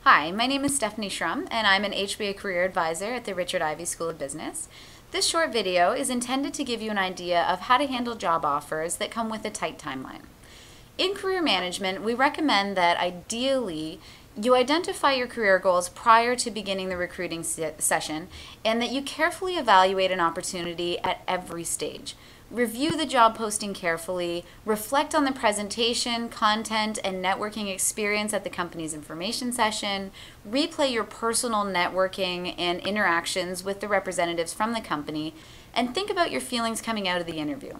Hi, my name is Stephanie Schrum, and I'm an HBA Career Advisor at the Richard Ivey School of Business. This short video is intended to give you an idea of how to handle job offers that come with a tight timeline. In career management, we recommend that ideally you identify your career goals prior to beginning the recruiting session and that you carefully evaluate an opportunity at every stage. Review the job posting carefully, reflect on the presentation, content, and networking experience at the company's information session, replay your personal networking and interactions with the representatives from the company, and think about your feelings coming out of the interview.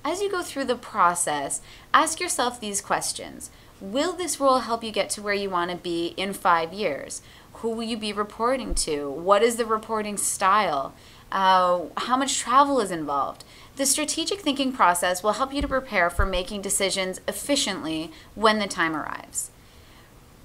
As you go through the process, ask yourself these questions. Will this role help you get to where you want to be in 5 years? Who will you be reporting to? What is the reporting style? How much travel is involved? The strategic thinking process will help you to prepare for making decisions efficiently when the time arrives.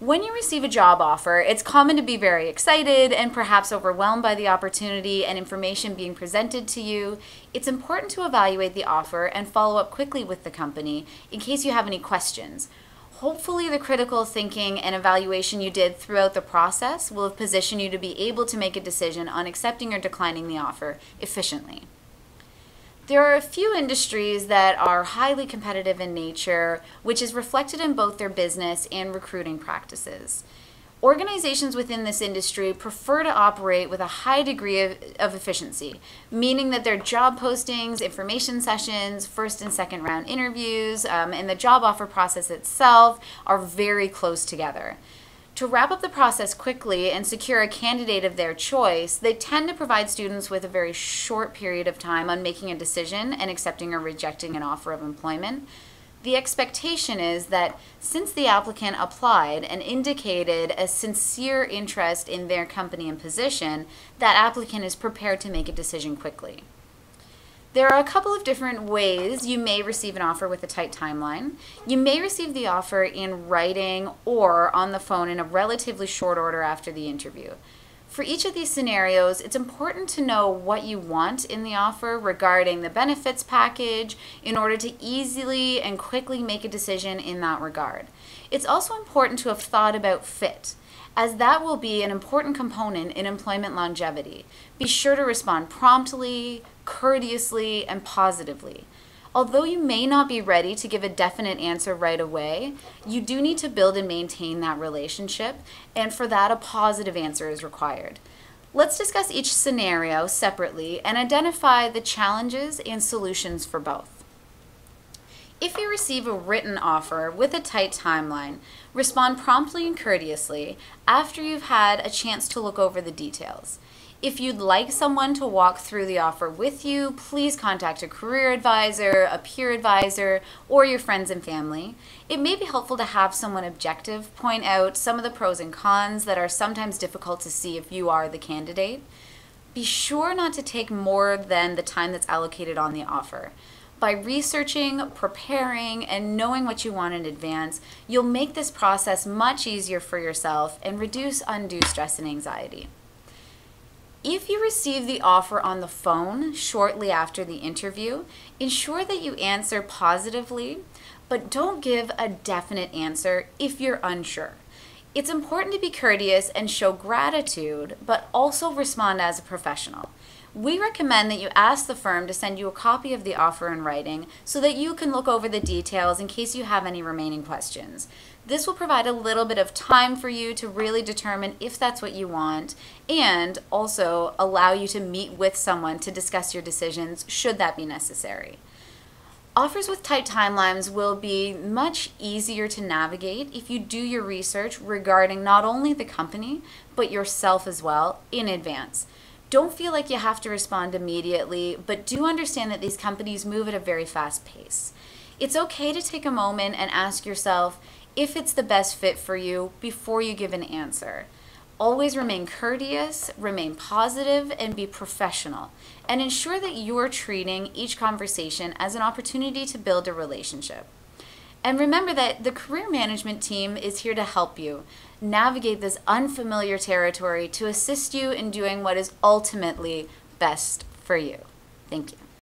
When you receive a job offer, it's common to be very excited and perhaps overwhelmed by the opportunity and information being presented to you. It's important to evaluate the offer and follow up quickly with the company in case you have any questions. Hopefully, the critical thinking and evaluation you did throughout the process will have positioned you to be able to make a decision on accepting or declining the offer efficiently. There are a few industries that are highly competitive in nature, which is reflected in both their business and recruiting practices. Organizations within this industry prefer to operate with a high degree of efficiency, meaning that their job postings, information sessions, first and second round interviews, and the job offer process itself are very close together. To wrap up the process quickly and secure a candidate of their choice, they tend to provide students with a very short period of time on making a decision and accepting or rejecting an offer of employment. The expectation is that since the applicant applied and indicated a sincere interest in their company and position, that applicant is prepared to make a decision quickly. There are a couple of different ways you may receive an offer with a tight timeline. You may receive the offer in writing or on the phone in a relatively short order after the interview. For each of these scenarios, it's important to know what you want in the offer regarding the benefits package in order to easily and quickly make a decision in that regard. It's also important to have thought about fit, as that will be an important component in employment longevity. Be sure to respond promptly, courteously, and positively. Although you may not be ready to give a definite answer right away, you do need to build and maintain that relationship, and for that a positive answer is required. Let's discuss each scenario separately and identify the challenges and solutions for both. If you receive a written offer with a tight timeline, respond promptly and courteously after you've had a chance to look over the details. If you'd like someone to walk through the offer with you, please contact a career advisor, a peer advisor, or your friends and family. It may be helpful to have someone objective point out some of the pros and cons that are sometimes difficult to see if you are the candidate. Be sure not to take more than the time that's allocated on the offer. By researching, preparing, and knowing what you want in advance, you'll make this process much easier for yourself and reduce undue stress and anxiety. If you receive the offer on the phone shortly after the interview, ensure that you answer positively, but don't give a definite answer if you're unsure. It's important to be courteous and show gratitude, but also respond as a professional. We recommend that you ask the firm to send you a copy of the offer in writing so that you can look over the details in case you have any remaining questions. This will provide a little bit of time for you to really determine if that's what you want and also allow you to meet with someone to discuss your decisions should that be necessary. Offers with tight timelines will be much easier to navigate if you do your research regarding not only the company but yourself as well in advance. Don't feel like you have to respond immediately, but do understand that these companies move at a very fast pace. It's okay to take a moment and ask yourself if it's the best fit for you before you give an answer. Always remain courteous, remain positive, and be professional. And ensure that you're treating each conversation as an opportunity to build a relationship. And remember that the career management team is here to help you navigate this unfamiliar territory to assist you in doing what is ultimately best for you. Thank you.